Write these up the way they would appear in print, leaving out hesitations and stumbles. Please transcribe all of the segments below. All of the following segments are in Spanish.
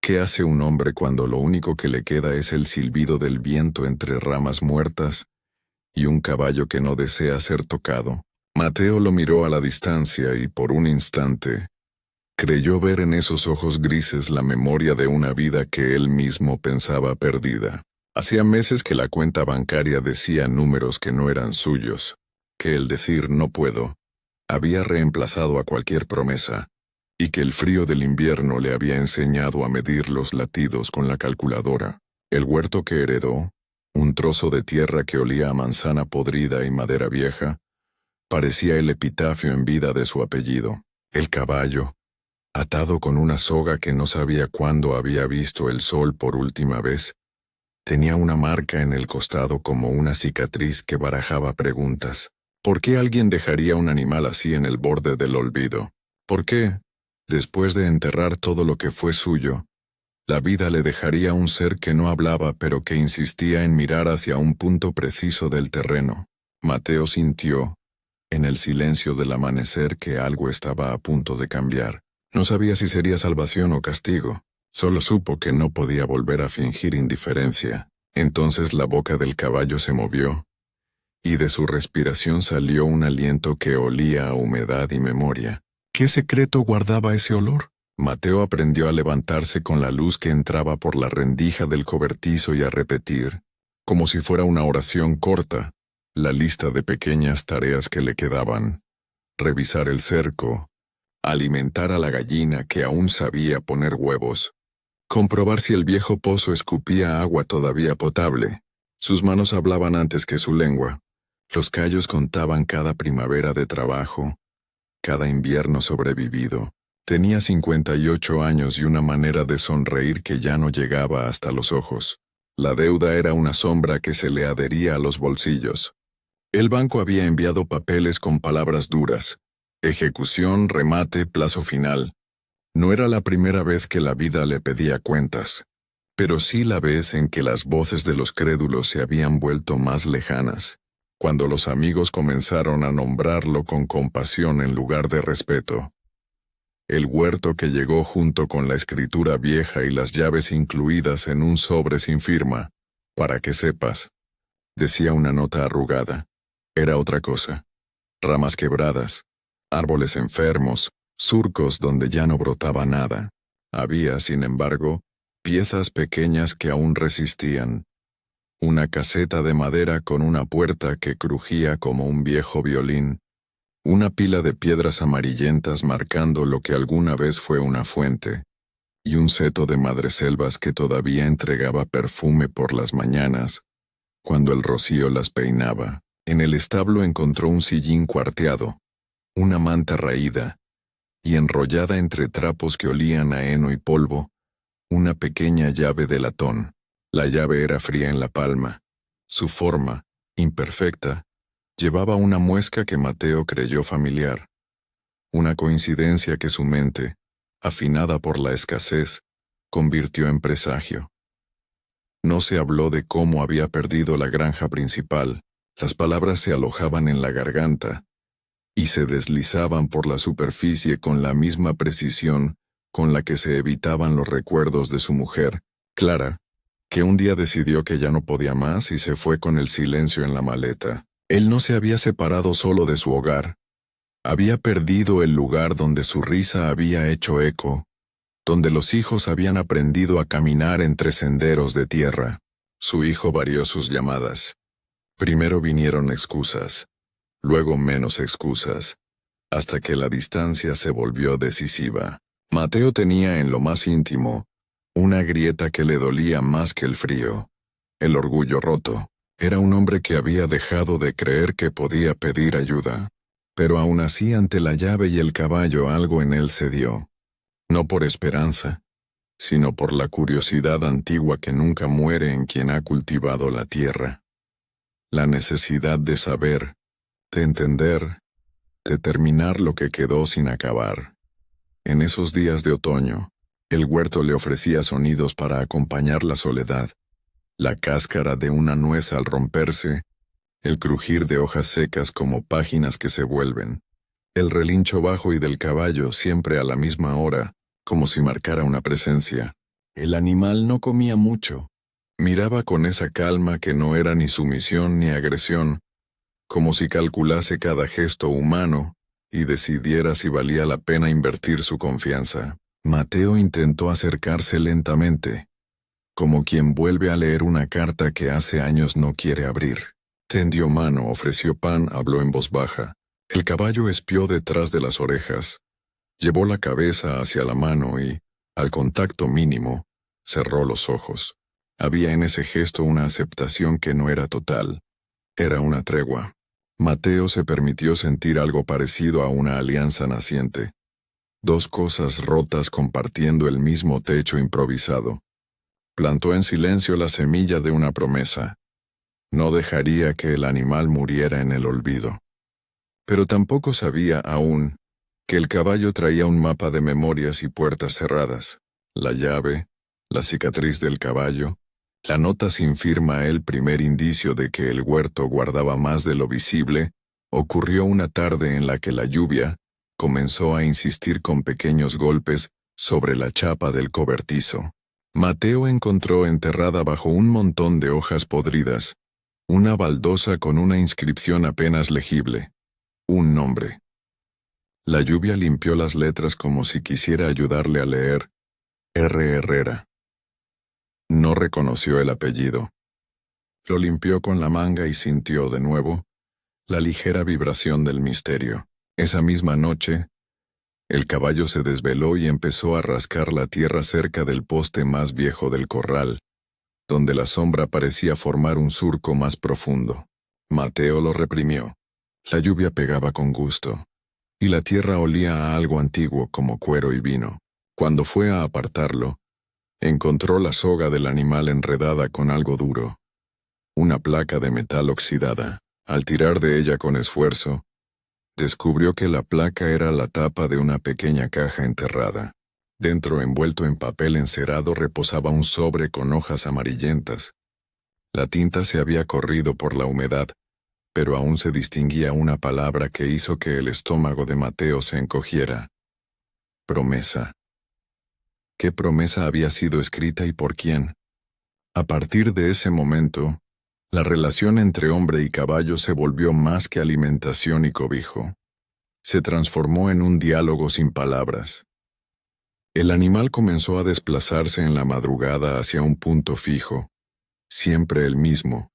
¿Qué hace un hombre cuando lo único que le queda es el silbido del viento entre ramas muertas y un caballo que no desea ser tocado? Mateo lo miró a la distancia y por un instante creyó ver en esos ojos grises la memoria de una vida que él mismo pensaba perdida. Hacía meses que la cuenta bancaria decía números que no eran suyos, que el decir no puedo había reemplazado a cualquier promesa, y que el frío del invierno le había enseñado a medir los latidos con la calculadora. El huerto que heredó, un trozo de tierra que olía a manzana podrida y madera vieja, parecía el epitafio en vida de su apellido. El caballo, atado con una soga que no sabía cuándo había visto el sol por última vez, tenía una marca en el costado como una cicatriz que barajaba preguntas. ¿Por qué alguien dejaría un animal así en el borde del olvido? ¿Por qué, después de enterrar todo lo que fue suyo, la vida le dejaría un ser que no hablaba pero que insistía en mirar hacia un punto preciso del terreno? Mateo sintió, en el silencio del amanecer, que algo estaba a punto de cambiar. No sabía si sería salvación o castigo. Solo supo que no podía volver a fingir indiferencia. Entonces la boca del caballo se movió, y de su respiración salió un aliento que olía a humedad y memoria. ¿Qué secreto guardaba ese olor? Mateo aprendió a levantarse con la luz que entraba por la rendija del cobertizo y a repetir, como si fuera una oración corta, la lista de pequeñas tareas que le quedaban: revisar el cerco, alimentar a la gallina que aún sabía poner huevos, comprobar si el viejo pozo escupía agua todavía potable. Sus manos hablaban antes que su lengua. Los callos contaban cada primavera de trabajo, cada invierno sobrevivido. Tenía 58 años y una manera de sonreír que ya no llegaba hasta los ojos. La deuda era una sombra que se le adhería a los bolsillos. El banco había enviado papeles con palabras duras: ejecución, remate, plazo final. No era la primera vez que la vida le pedía cuentas, pero sí la vez en que las voces de los crédulos se habían vuelto más lejanas, cuando los amigos comenzaron a nombrarlo con compasión en lugar de respeto. El huerto que llegó junto con la escritura vieja y las llaves incluidas en un sobre sin firma, para que sepas, decía una nota arrugada. Era otra cosa: ramas quebradas, árboles enfermos, surcos donde ya no brotaba nada. Había, sin embargo, piezas pequeñas que aún resistían. Una caseta de madera con una puerta que crujía como un viejo violín, una pila de piedras amarillentas marcando lo que alguna vez fue una fuente, y un seto de madreselvas que todavía entregaba perfume por las mañanas, cuando el rocío las peinaba. En el establo encontró un sillín cuarteado, una manta raída, y enrollada entre trapos que olían a heno y polvo, una pequeña llave de latón. La llave era fría en la palma. Su forma, imperfecta, llevaba una muesca que Mateo creyó familiar, una coincidencia que su mente, afinada por la escasez, convirtió en presagio. No se habló de cómo había perdido la granja principal. Las palabras se alojaban en la garganta y se deslizaban por la superficie con la misma precisión con la que se evitaban los recuerdos de su mujer, Clara, que un día decidió que ya no podía más y se fue con el silencio en la maleta. Él no se había separado solo de su hogar. Había perdido el lugar donde su risa había hecho eco, donde los hijos habían aprendido a caminar entre senderos de tierra. Su hijo varió sus llamadas. Primero vinieron excusas, luego menos excusas, hasta que la distancia se volvió decisiva. Mateo tenía en lo más íntimo una grieta que le dolía más que el frío: el orgullo roto. Era un hombre que había dejado de creer que podía pedir ayuda, pero aún así ante la llave y el caballo algo en él cedió, no por esperanza, sino por la curiosidad antigua que nunca muere en quien ha cultivado la tierra. La necesidad de saber, de entender, de terminar lo que quedó sin acabar. En esos días de otoño, el huerto le ofrecía sonidos para acompañar la soledad: la cáscara de una nuez al romperse, el crujir de hojas secas como páginas que se vuelven, el relincho bajo y del caballo siempre a la misma hora, como si marcara una presencia. El animal no comía mucho. Miraba con esa calma que no era ni sumisión ni agresión, como si calculase cada gesto humano y decidiera si valía la pena invertir su confianza. Mateo intentó acercarse lentamente, como quien vuelve a leer una carta que hace años no quiere abrir. Tendió mano, ofreció pan, habló en voz baja. El caballo espió detrás de las orejas, llevó la cabeza hacia la mano y, al contacto mínimo, cerró los ojos. Había en ese gesto una aceptación que no era total. Era una tregua. Mateo se permitió sentir algo parecido a una alianza naciente. Dos cosas rotas compartiendo el mismo techo improvisado. Plantó en silencio la semilla de una promesa. No dejaría que el animal muriera en el olvido. Pero tampoco sabía aún que el caballo traía un mapa de memorias y puertas cerradas. La llave, la cicatriz del caballo, la nota sin firma, el primer indicio de que el huerto guardaba más de lo visible, ocurrió una tarde en la que la lluvia comenzó a insistir con pequeños golpes sobre la chapa del cobertizo. Mateo encontró enterrada bajo un montón de hojas podridas una baldosa con una inscripción apenas legible. Un nombre. La lluvia limpió las letras como si quisiera ayudarle a leer. R. Herrera. No reconoció el apellido. Lo limpió con la manga y sintió de nuevo la ligera vibración del misterio. Esa misma noche, el caballo se desveló y empezó a rascar la tierra cerca del poste más viejo del corral, donde la sombra parecía formar un surco más profundo. Mateo lo reprimió. La lluvia pegaba con gusto, y la tierra olía a algo antiguo como cuero y vino. Cuando fue a apartarlo, encontró la soga del animal enredada con algo duro, una placa de metal oxidada. Al tirar de ella con esfuerzo, descubrió que la placa era la tapa de una pequeña caja enterrada. Dentro, envuelto en papel encerado, reposaba un sobre con hojas amarillentas. La tinta se había corrido por la humedad, pero aún se distinguía una palabra que hizo que el estómago de Mateo se encogiera. Promesa. ¿Qué promesa había sido escrita y por quién? A partir de ese momento, la relación entre hombre y caballo se volvió más que alimentación y cobijo. Se transformó en un diálogo sin palabras. El animal comenzó a desplazarse en la madrugada hacia un punto fijo, siempre el mismo,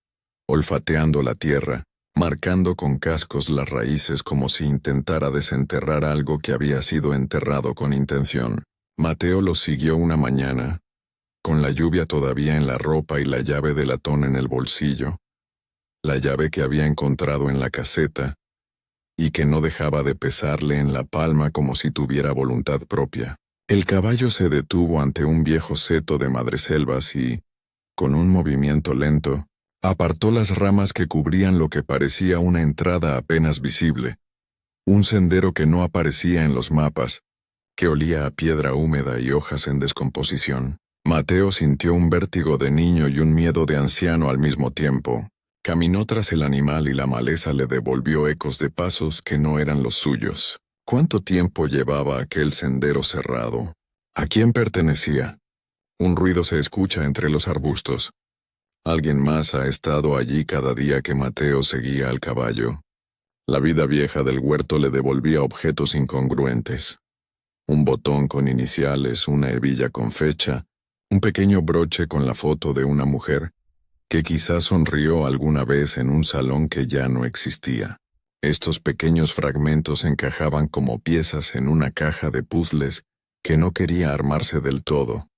olfateando la tierra, marcando con cascos las raíces como si intentara desenterrar algo que había sido enterrado con intención. Mateo lo siguió una mañana, con la lluvia todavía en la ropa y la llave de latón en el bolsillo, la llave que había encontrado en la caseta, y que no dejaba de pesarle en la palma como si tuviera voluntad propia. El caballo se detuvo ante un viejo seto de madreselvas y, con un movimiento lento, apartó las ramas que cubrían lo que parecía una entrada apenas visible, un sendero que no aparecía en los mapas, que olía a piedra húmeda y hojas en descomposición. Mateo sintió un vértigo de niño y un miedo de anciano al mismo tiempo. Caminó tras el animal y la maleza le devolvió ecos de pasos que no eran los suyos. ¿Cuánto tiempo llevaba aquel sendero cerrado? ¿A quién pertenecía? Un ruido se escucha entre los arbustos. Alguien más ha estado allí cada día que Mateo seguía al caballo. La vida vieja del huerto le devolvía objetos incongruentes. Un botón con iniciales, una hebilla con fecha, un pequeño broche con la foto de una mujer que quizás sonrió alguna vez en un salón que ya no existía. Estos pequeños fragmentos encajaban como piezas en una caja de puzzles que no quería armarse del todo.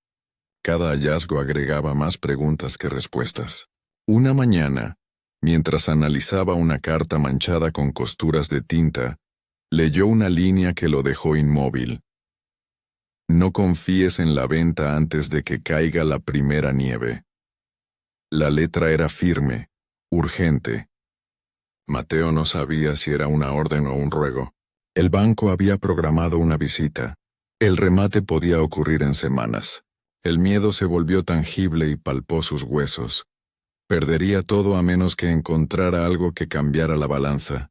Cada hallazgo agregaba más preguntas que respuestas. Una mañana, mientras analizaba una carta manchada con costuras de tinta, leyó una línea que lo dejó inmóvil. No confíes en la venta antes de que caiga la primera nieve. La letra era firme, urgente. Mateo no sabía si era una orden o un ruego. El banco había programado una visita. El remate podía ocurrir en semanas. El miedo se volvió tangible y palpó sus huesos. Perdería todo a menos que encontrara algo que cambiara la balanza.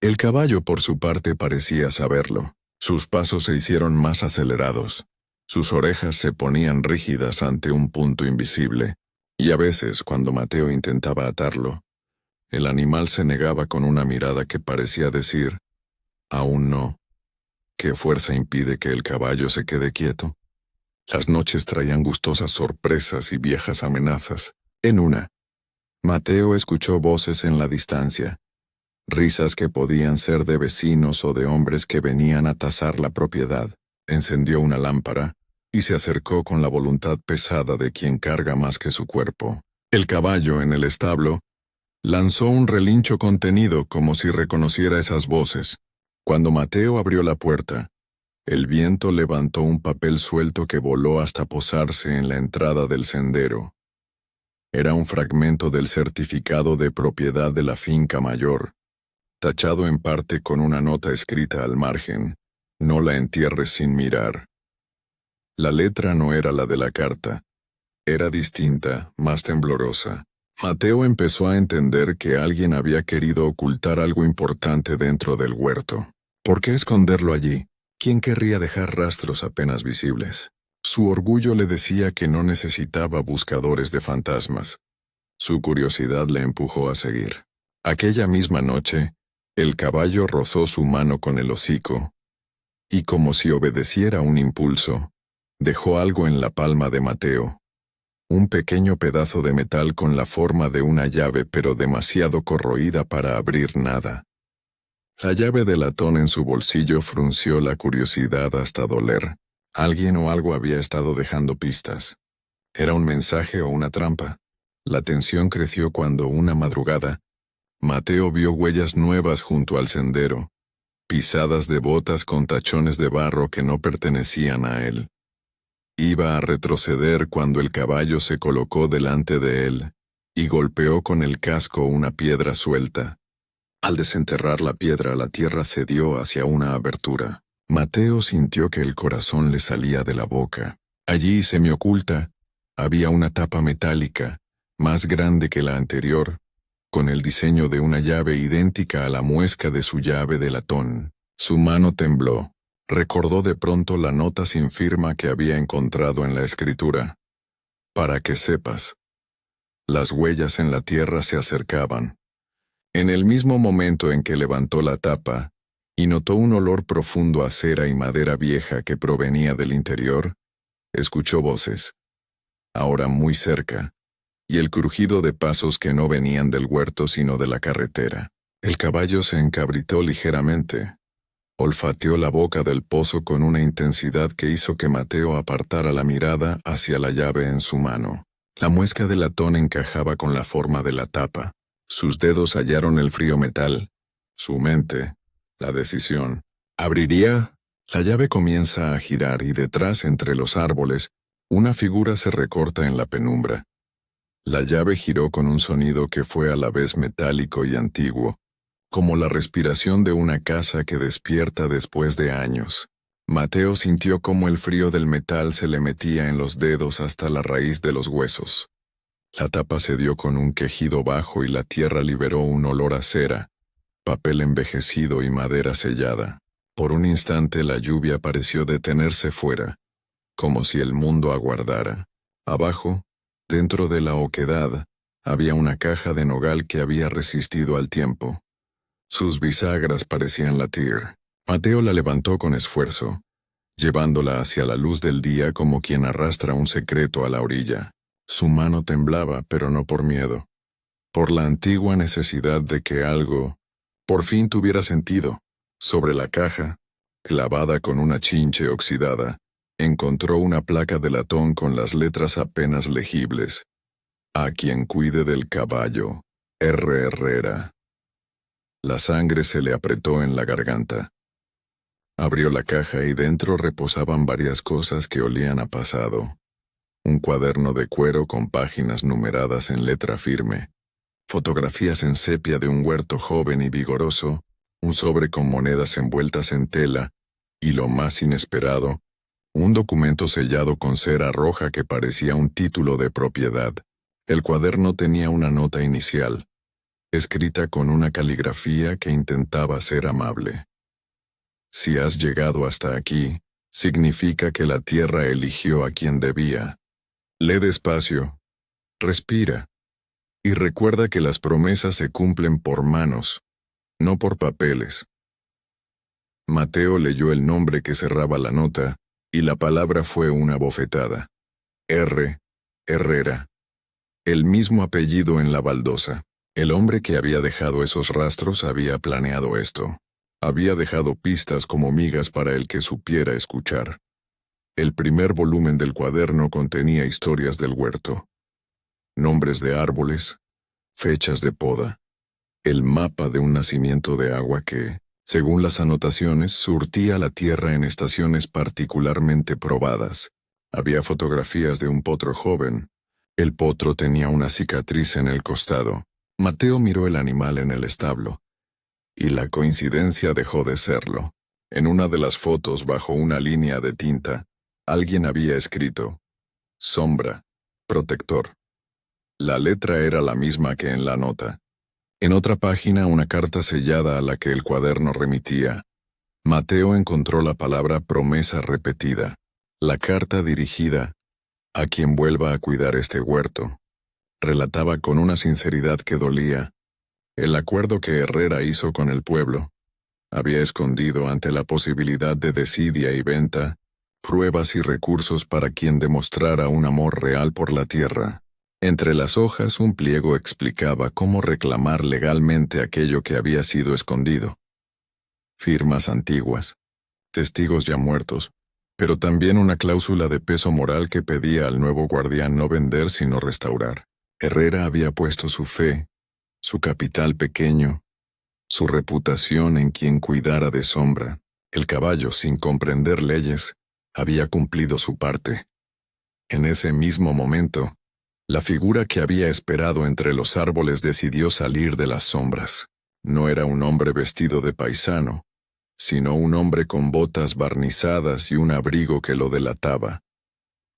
El caballo, por su parte, parecía saberlo. Sus pasos se hicieron más acelerados. Sus orejas se ponían rígidas ante un punto invisible, y a veces, cuando Mateo intentaba atarlo, el animal se negaba con una mirada que parecía decir, «Aún no». ¿Qué fuerza impide que el caballo se quede quieto? Las noches traían gustosas sorpresas y viejas amenazas. En una, Mateo escuchó voces en la distancia, risas que podían ser de vecinos o de hombres que venían a tasar la propiedad. Encendió una lámpara y se acercó con la voluntad pesada de quien carga más que su cuerpo. El caballo, en el establo, lanzó un relincho contenido como si reconociera esas voces. Cuando Mateo abrió la puerta, el viento levantó un papel suelto que voló hasta posarse en la entrada del sendero. Era un fragmento del certificado de propiedad de la finca mayor, tachado en parte con una nota escrita al margen: «No la entierres sin mirar». La letra no era la de la carta. Era distinta, más temblorosa. Mateo empezó a entender que alguien había querido ocultar algo importante dentro del huerto. ¿Por qué esconderlo allí? ¿Quién querría dejar rastros apenas visibles? Su orgullo le decía que no necesitaba buscadores de fantasmas. Su curiosidad le empujó a seguir. Aquella misma noche, el caballo rozó su mano con el hocico, y como si obedeciera un impulso, dejó algo en la palma de Mateo. Un pequeño pedazo de metal con la forma de una llave pero demasiado corroída para abrir nada. La llave de latón en su bolsillo frunció la curiosidad hasta doler. Alguien o algo había estado dejando pistas. ¿Era un mensaje o una trampa? La tensión creció cuando una madrugada, Mateo vio huellas nuevas junto al sendero, pisadas de botas con tachones de barro que no pertenecían a él. Iba a retroceder cuando el caballo se colocó delante de él y golpeó con el casco una piedra suelta. Al desenterrar la piedra, la tierra cedió hacia una abertura. Mateo sintió que el corazón le salía de la boca. Allí, semioculta, había una tapa metálica, más grande que la anterior, con el diseño de una llave idéntica a la muesca de su llave de latón. Su mano tembló. Recordó de pronto la nota sin firma que había encontrado en la escritura. «Para que sepas». Las huellas en la tierra se acercaban. En el mismo momento en que levantó la tapa, y notó un olor profundo a cera y madera vieja que provenía del interior, escuchó voces, ahora muy cerca, y el crujido de pasos que no venían del huerto sino de la carretera. El caballo se encabritó ligeramente. Olfateó la boca del pozo con una intensidad que hizo que Mateo apartara la mirada hacia la llave en su mano. La muesca de latón encajaba con la forma de la tapa. Sus dedos hallaron el frío metal. Su mente, la decisión. ¿Abriría? La llave comienza a girar y detrás, entre los árboles, una figura se recorta en la penumbra. La llave giró con un sonido que fue a la vez metálico y antiguo, como la respiración de una casa que despierta después de años. Mateo sintió cómo el frío del metal se le metía en los dedos hasta la raíz de los huesos. La tapa cedió con un quejido bajo y la tierra liberó un olor a cera, papel envejecido y madera sellada. Por un instante la lluvia pareció detenerse fuera, como si el mundo aguardara. Abajo, dentro de la oquedad, había una caja de nogal que había resistido al tiempo. Sus bisagras parecían latir. Mateo la levantó con esfuerzo, llevándola hacia la luz del día como quien arrastra un secreto a la orilla. Su mano temblaba, pero no por miedo, por la antigua necesidad de que algo, por fin tuviera sentido. Sobre la caja, clavada con una chinche oxidada, encontró una placa de latón con las letras apenas legibles. «A quien cuide del caballo, R. Herrera». La sangre se le apretó en la garganta. Abrió la caja y dentro reposaban varias cosas que olían a pasado. Un cuaderno de cuero con páginas numeradas en letra firme, fotografías en sepia de un huerto joven y vigoroso, un sobre con monedas envueltas en tela, y lo más inesperado, un documento sellado con cera roja que parecía un título de propiedad. El cuaderno tenía una nota inicial, escrita con una caligrafía que intentaba ser amable. «Si has llegado hasta aquí, Significa que la tierra eligió a quien debía. Lee despacio, respira, y recuerda que las promesas se cumplen por manos, no por papeles. Mateo leyó el nombre que cerraba la nota, y la palabra fue una bofetada. Herrera. El mismo apellido en la baldosa. El hombre que había dejado esos rastros había planeado esto. Había dejado pistas como migas para el que supiera escuchar. El primer volumen del cuaderno contenía historias del huerto. Nombres de árboles, fechas de poda, el mapa de un nacimiento de agua que, según las anotaciones, surtía la tierra en estaciones particularmente probadas. Había fotografías de un potro joven. El potro tenía una cicatriz en el costado. Mateo miró el animal en el establo, y la coincidencia dejó de serlo. En una de las fotos, bajo una línea de tinta, alguien había escrito: Sombra, protector. La letra era la misma que en la nota. En otra página, una carta sellada a la que el cuaderno remitía. Mateo encontró la palabra promesa repetida. La carta dirigida a quien vuelva a cuidar este huerto. Relataba con una sinceridad que dolía el acuerdo que Herrera hizo con el pueblo. Había escondido ante la posibilidad de desidia y venta pruebas y recursos para quien demostrara un amor real por la tierra. Entre las hojas un pliego explicaba cómo reclamar legalmente aquello que había sido escondido. Firmas antiguas, testigos ya muertos, pero también una cláusula de peso moral que pedía al nuevo guardián no vender sino restaurar. Herrera había puesto su fe, su capital pequeño, su reputación en quien cuidara de Sombra. El caballo, sin comprender leyes, había cumplido su parte. En ese mismo momento, la figura que había esperado entre los árboles decidió salir de las sombras. No era un hombre vestido de paisano, sino un hombre con botas barnizadas y un abrigo que lo delataba.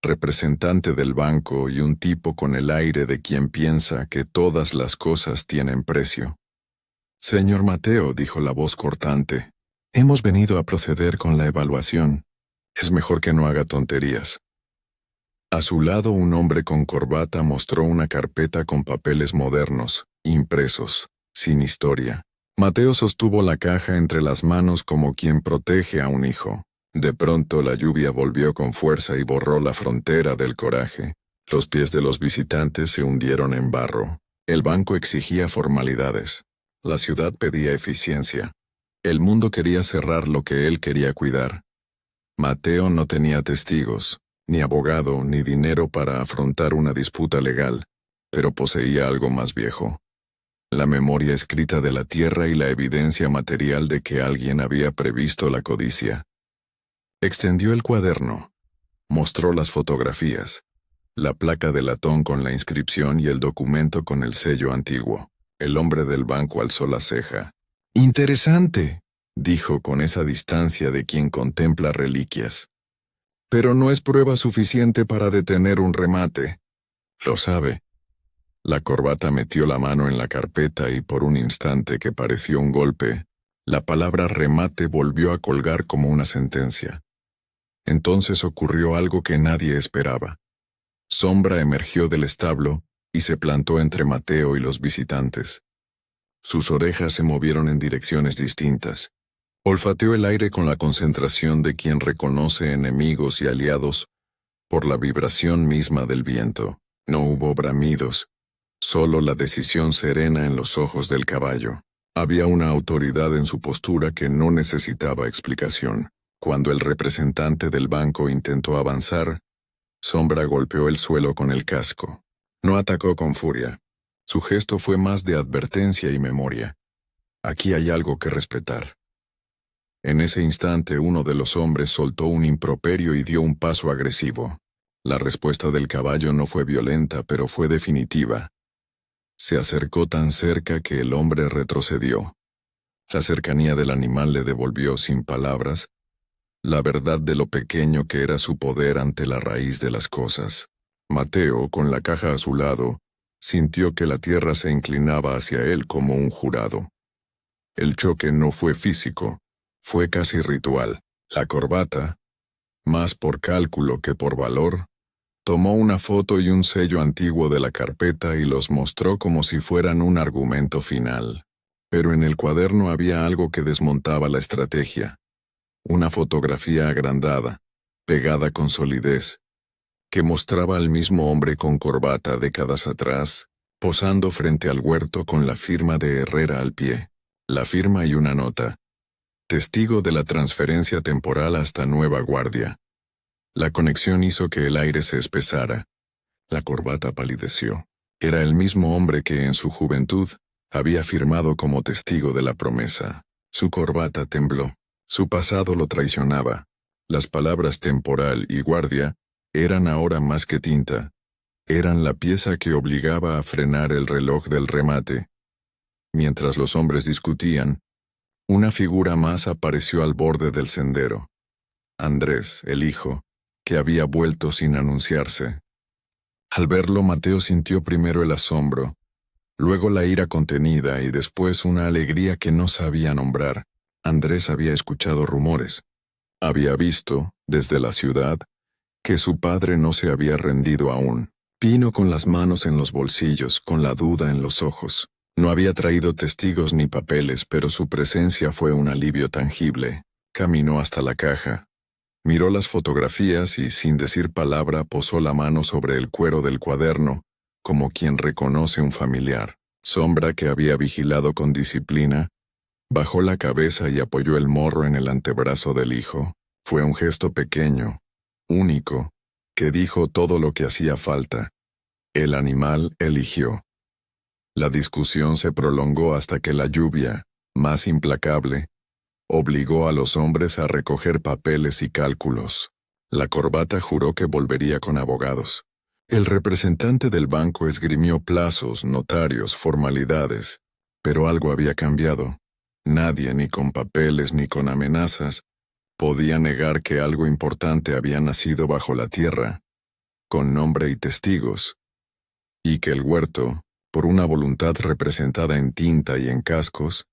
Representante del banco y un tipo con el aire de quien piensa que todas las cosas tienen precio. «Señor Mateo», dijo la voz cortante, «hemos venido a proceder con la evaluación. Es mejor que no haga tonterías». A su lado un hombre con corbata mostró una carpeta con papeles modernos, impresos, sin historia. Mateo sostuvo la caja entre las manos como quien protege a un hijo. De pronto la lluvia volvió con fuerza y borró la frontera del coraje. Los pies de los visitantes se hundieron en barro. El banco exigía formalidades. La ciudad pedía eficiencia. El mundo quería cerrar lo que él quería cuidar. Mateo no tenía testigos, ni abogado, ni dinero para afrontar una disputa legal, pero poseía algo más viejo. La memoria escrita de la tierra y la evidencia material de que alguien había previsto la codicia. Extendió el cuaderno. Mostró las fotografías, la placa de latón con la inscripción y el documento con el sello antiguo. El hombre del banco alzó la ceja. «Interesante», dijo con esa distancia de quien contempla reliquias. «Pero no es prueba suficiente para detener un remate». «Lo sabe». La corbata metió la mano en la carpeta y por un instante que pareció un golpe, la palabra remate volvió a colgar como una sentencia. Entonces ocurrió algo que nadie esperaba. Sombra emergió del establo y se plantó entre Mateo y los visitantes. Sus orejas se movieron en direcciones distintas. Olfateó el aire con la concentración de quien reconoce enemigos y aliados por la vibración misma del viento. No hubo bramidos, solo la decisión serena en los ojos del caballo. Había una autoridad en su postura que no necesitaba explicación. Cuando el representante del banco intentó avanzar, Sombra golpeó el suelo con el casco. No atacó con furia. Su gesto fue más de advertencia y memoria. Aquí hay algo que respetar. En ese instante uno de los hombres soltó un improperio y dio un paso agresivo. La respuesta del caballo no fue violenta, pero fue definitiva. Se acercó tan cerca que el hombre retrocedió. La cercanía del animal le devolvió sin palabras la verdad de lo pequeño que era su poder ante la raíz de las cosas. Mateo, con la caja a su lado, sintió que la tierra se inclinaba hacia él como un jurado. El choque no fue físico, fue casi ritual. La corbata, Más por cálculo que por valor, tomó una foto y un sello antiguo de la carpeta y los mostró como si fueran un argumento final. Pero en el cuaderno había algo que desmontaba la estrategia. Una fotografía agrandada, pegada con solidez, que mostraba al mismo hombre con corbata décadas atrás, posando frente al huerto con la firma de Herrera al pie. La firma y una nota. Testigo de la transferencia temporal hasta Nueva Guardia. La conexión hizo que el aire se espesara. La corbata palideció. Era el mismo hombre que en su juventud había firmado como testigo de la promesa. Su corbata tembló. Su pasado lo traicionaba. Las palabras temporal y guardia eran ahora más que tinta. Eran la pieza que obligaba a frenar el reloj del remate. Mientras los hombres discutían, una figura más apareció al borde del sendero. Andrés, el hijo, que había vuelto sin anunciarse. Al verlo, Mateo sintió primero el asombro, luego la ira contenida y después una alegría que no sabía nombrar. Andrés había escuchado rumores. Había visto, desde la ciudad, que su padre no se había rendido aún. Vino con las manos en los bolsillos, con la duda en los ojos. No había traído testigos ni papeles, pero su presencia fue un alivio tangible. Caminó hasta la caja. Miró las fotografías y, sin decir palabra, posó la mano sobre el cuero del cuaderno, como quien reconoce un familiar. Sombra, que había vigilado con disciplina, bajó la cabeza y apoyó el morro en el antebrazo del hijo. Fue un gesto pequeño, único, que dijo todo lo que hacía falta. El animal eligió. La discusión se prolongó hasta que la lluvia, más implacable, obligó a los hombres a recoger papeles y cálculos. La corbata juró que volvería con abogados. El representante del banco esgrimió plazos, notarios, formalidades, pero algo había cambiado. Nadie, ni con papeles ni con amenazas, podía negar que algo importante había nacido bajo la tierra, con nombre y testigos, y que el huerto, por una voluntad representada en tinta y en cascos,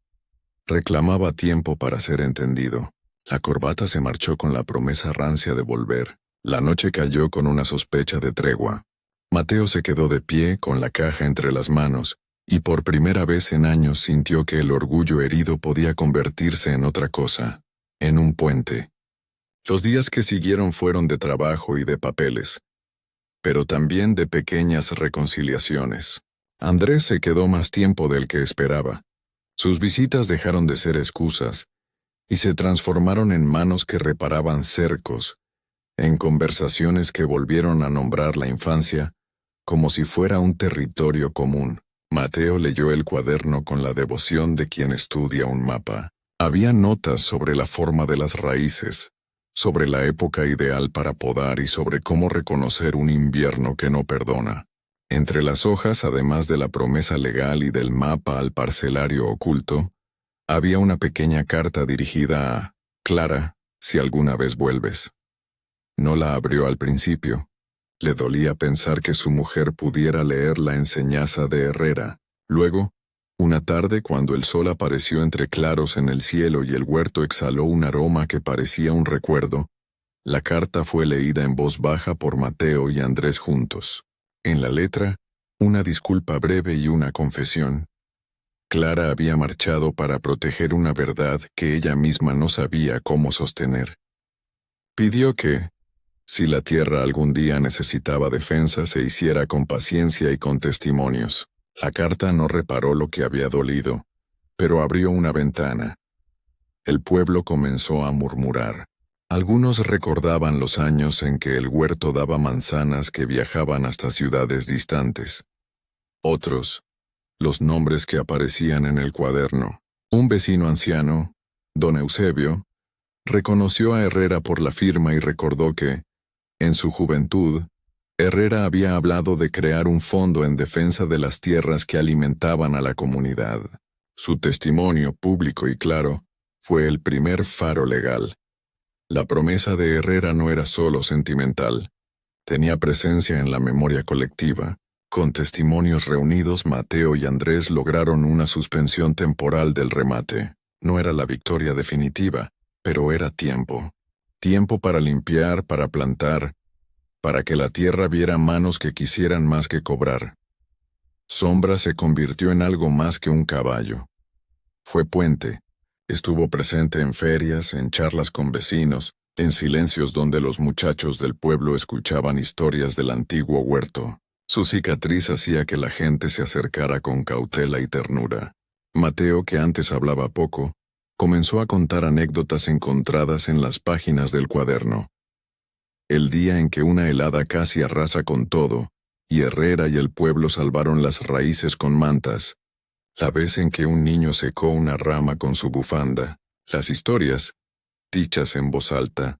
reclamaba tiempo para ser entendido. La corbata se marchó con la promesa rancia de volver. La noche cayó con una sospecha de tregua. Mateo se quedó de pie con la caja entre las manos, y por primera vez en años sintió que el orgullo herido podía convertirse en otra cosa, en un puente. Los días que siguieron fueron de trabajo y de papeles, pero también de pequeñas reconciliaciones. Andrés se quedó más tiempo del que esperaba. Sus visitas dejaron de ser excusas, y se transformaron en manos que reparaban cercos, en conversaciones que volvieron a nombrar la infancia como si fuera un territorio común. Mateo leyó el cuaderno con la devoción de quien estudia un mapa. Había notas sobre la forma de las raíces, sobre la época ideal para podar y sobre cómo reconocer un invierno que no perdona. Entre las hojas, además de la promesa legal y del mapa al parcelario oculto, había una pequeña carta dirigida a Clara, si alguna vez vuelves. No la abrió al principio. Le dolía pensar que su mujer pudiera leer la enseñanza de Herrera. Luego, una tarde cuando el sol apareció entre claros en el cielo y el huerto exhaló un aroma que parecía un recuerdo, la carta fue leída en voz baja por Mateo y Andrés juntos. En la letra, una disculpa breve y una confesión. Clara había marchado para proteger una verdad que ella misma no sabía cómo sostener. Pidió que, si la tierra algún día necesitaba defensa, se hiciera con paciencia y con testimonios. La carta no reparó lo que había dolido, pero abrió una ventana. El pueblo comenzó a murmurar. Algunos recordaban los años en que el huerto daba manzanas que viajaban hasta ciudades distantes. Otros, los nombres que aparecían en el cuaderno. Un vecino anciano, don Eusebio, reconoció a Herrera por la firma y recordó que, en su juventud, Herrera había hablado de crear un fondo en defensa de las tierras que alimentaban a la comunidad. Su testimonio, público y claro, fue el primer faro legal. La promesa de Herrera no era solo sentimental, tenía presencia en la memoria colectiva. Con testimonios reunidos, Mateo y Andrés lograron una suspensión temporal del remate. No era la victoria definitiva, pero era tiempo. Tiempo para limpiar, para plantar, para que la tierra viera manos que quisieran más que cobrar. Sombra se convirtió en algo más que un caballo. Fue puente. Estuvo presente en ferias, en charlas con vecinos, en silencios donde los muchachos del pueblo escuchaban historias del antiguo huerto. Su cicatriz hacía que la gente se acercara con cautela y ternura. Mateo, que antes hablaba poco, comenzó a contar anécdotas encontradas en las páginas del cuaderno. El día en que una helada casi arrasa con todo, y Herrera y el pueblo salvaron las raíces con mantas. La vez en que un niño secó una rama con su bufanda. Las historias, dichas en voz alta,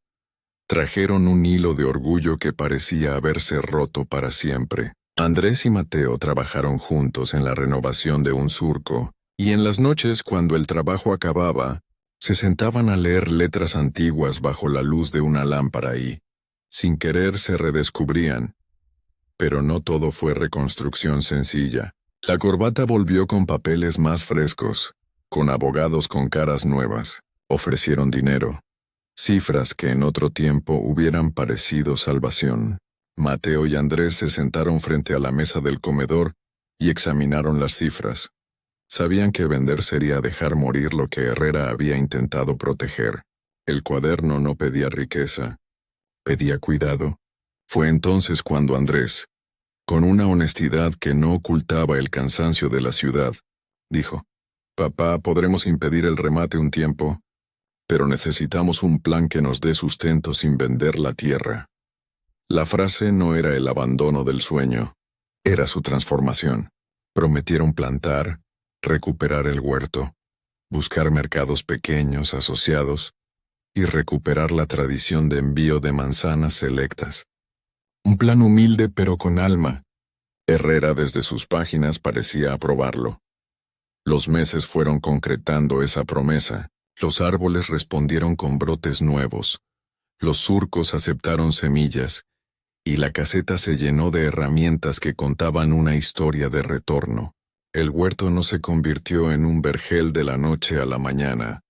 trajeron un hilo de orgullo que parecía haberse roto para siempre. Andrés y Mateo trabajaron juntos en la renovación de un surco, y en las noches cuando el trabajo acababa, se sentaban a leer letras antiguas bajo la luz de una lámpara y, sin querer, se redescubrían. Pero no todo fue reconstrucción sencilla. La corbata volvió con papeles más frescos, con abogados con caras nuevas. Ofrecieron dinero, cifras que en otro tiempo hubieran parecido salvación. Mateo y Andrés se sentaron frente a la mesa del comedor y examinaron las cifras. Sabían que vender sería dejar morir lo que Herrera había intentado proteger. El cuaderno no pedía riqueza, pedía cuidado. Fue entonces cuando Andrés, con una honestidad que no ocultaba el cansancio de la ciudad, dijo: «Papá, podremos impedir el remate un tiempo, pero necesitamos un plan que nos dé sustento sin vender la tierra». La frase no era el abandono del sueño, era su transformación. Prometieron plantar, recuperar el huerto, buscar mercados pequeños asociados y recuperar la tradición de envío de manzanas selectas. Un plan humilde pero con alma. Herrera desde sus páginas parecía aprobarlo. Los meses fueron concretando esa promesa. Los árboles respondieron con brotes nuevos. Los surcos aceptaron semillas, y la caseta se llenó de herramientas que contaban una historia de retorno. El huerto no se convirtió en un vergel de la noche a la mañana.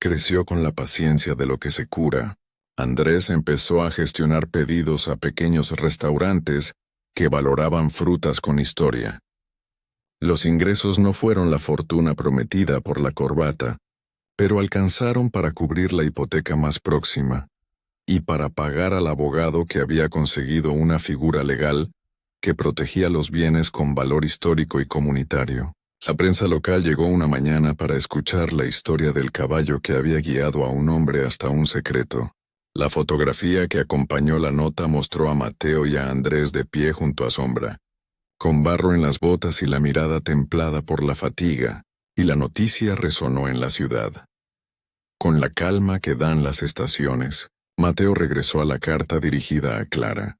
Creció con la paciencia de lo que se cura. Andrés empezó a gestionar pedidos a pequeños restaurantes que valoraban frutas con historia. Los ingresos no fueron la fortuna prometida por la corbata, pero alcanzaron para cubrir la hipoteca más próxima y para pagar al abogado que había conseguido una figura legal que protegía los bienes con valor histórico y comunitario. La prensa local llegó una mañana para escuchar la historia del caballo que había guiado a un hombre hasta un secreto. La fotografía que acompañó la nota mostró a Mateo y a Andrés de pie junto a Sombra, con barro en las botas y la mirada templada por la fatiga, y la noticia resonó en la ciudad. Con la calma que dan las estaciones, Mateo regresó a la carta dirigida a Clara.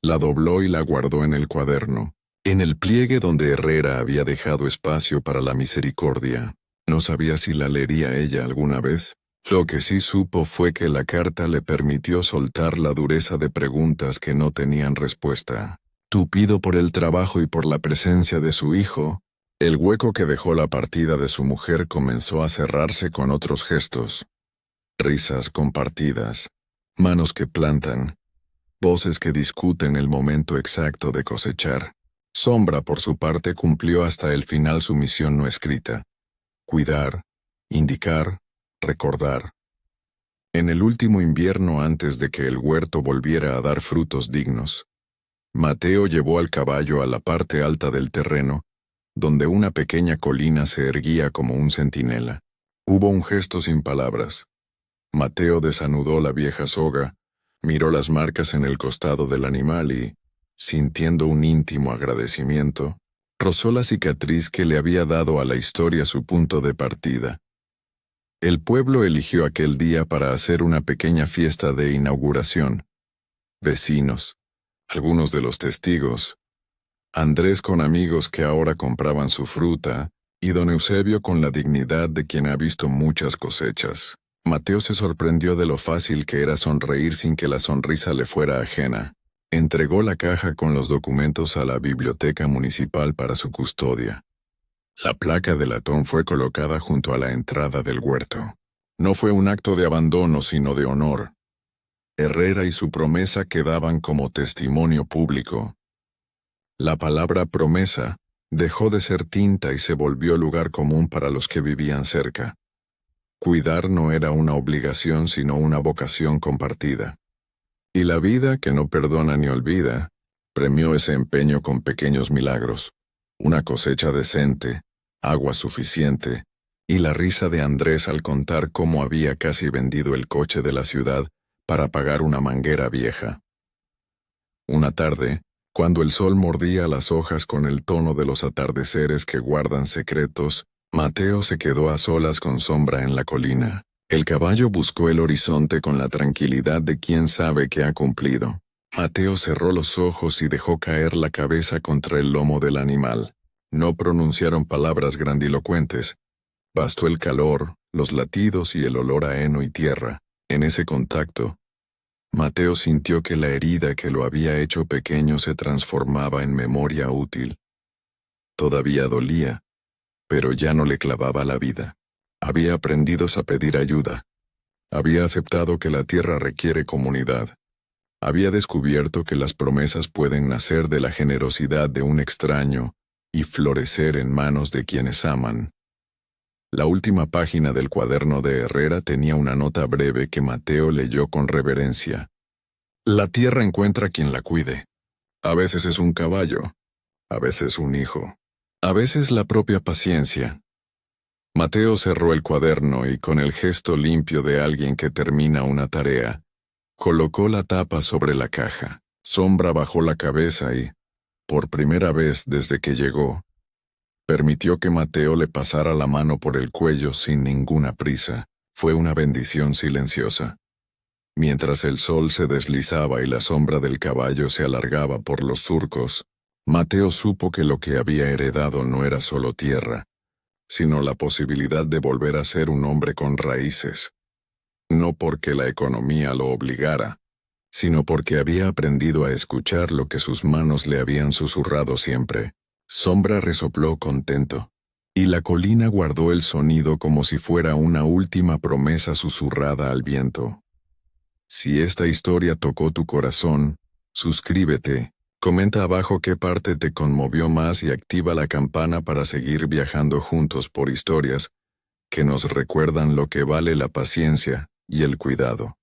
La dobló y la guardó en el cuaderno, en el pliegue donde Herrera había dejado espacio para la misericordia. No sabía si la leería ella alguna vez. Lo que sí supo fue que la carta le permitió soltar la dureza de preguntas que no tenían respuesta. Tupido por el trabajo y por la presencia de su hijo, el hueco que dejó la partida de su mujer comenzó a cerrarse con otros gestos. Risas compartidas, manos que plantan, voces que discuten el momento exacto de cosechar. Sombra, por su parte, cumplió hasta el final su misión no escrita: cuidar, indicar, recordar. En el último invierno antes de que el huerto volviera a dar frutos dignos, Mateo llevó al caballo a la parte alta del terreno, donde una pequeña colina se erguía como un centinela. Hubo un gesto sin palabras. Mateo desanudó la vieja soga, miró las marcas en el costado del animal y, sintiendo un íntimo agradecimiento, rozó la cicatriz que le había dado a la historia su punto de partida. El pueblo eligió aquel día para hacer una pequeña fiesta de inauguración. Vecinos, algunos de los testigos, Andrés con amigos que ahora compraban su fruta, y don Eusebio con la dignidad de quien ha visto muchas cosechas. Mateo se sorprendió de lo fácil que era sonreír sin que la sonrisa le fuera ajena. Entregó la caja con los documentos a la biblioteca municipal para su custodia. La placa de latón fue colocada junto a la entrada del huerto. No fue un acto de abandono, sino de honor. Herrera y su promesa quedaban como testimonio público. La palabra promesa dejó de ser tinta y se volvió lugar común para los que vivían cerca. Cuidar no era una obligación sino una vocación compartida. Y la vida, que no perdona ni olvida, premió ese empeño con pequeños milagros. Una cosecha decente, agua suficiente, y la risa de Andrés al contar cómo había casi vendido el coche de la ciudad para pagar una manguera vieja. Una tarde, cuando el sol mordía las hojas con el tono de los atardeceres que guardan secretos, Mateo se quedó a solas con Sombra en la colina. El caballo buscó el horizonte con la tranquilidad de quien sabe que ha cumplido. Mateo cerró los ojos y dejó caer la cabeza contra el lomo del animal. No pronunciaron palabras grandilocuentes. Bastó el calor, los latidos y el olor a heno y tierra. En ese contacto, Mateo sintió que la herida que lo había hecho pequeño se transformaba en memoria útil. Todavía dolía, pero ya no le clavaba la vida. Había aprendido a pedir ayuda. Había aceptado que la tierra requiere comunidad. Había descubierto que las promesas pueden nacer de la generosidad de un extraño y florecer en manos de quienes aman. La última página del cuaderno de Herrera tenía una nota breve que Mateo leyó con reverencia. La tierra encuentra quien la cuide. A veces es un caballo, a veces un hijo, a veces la propia paciencia. Mateo cerró el cuaderno y con el gesto limpio de alguien que termina una tarea, colocó la tapa sobre la caja. Sombra bajó la cabeza y, por primera vez desde que llegó, permitió que Mateo le pasara la mano por el cuello sin ninguna prisa. Fue una bendición silenciosa. Mientras el sol se deslizaba y la sombra del caballo se alargaba por los surcos, Mateo supo que lo que había heredado no era solo tierra, sino la posibilidad de volver a ser un hombre con raíces. No porque la economía lo obligara, sino porque había aprendido a escuchar lo que sus manos le habían susurrado siempre. Sombra resopló contento, y la colina guardó el sonido como si fuera una última promesa susurrada al viento. Si esta historia tocó tu corazón, suscríbete, comenta abajo qué parte te conmovió más y activa la campana para seguir viajando juntos por historias que nos recuerdan lo que vale la paciencia y el cuidado.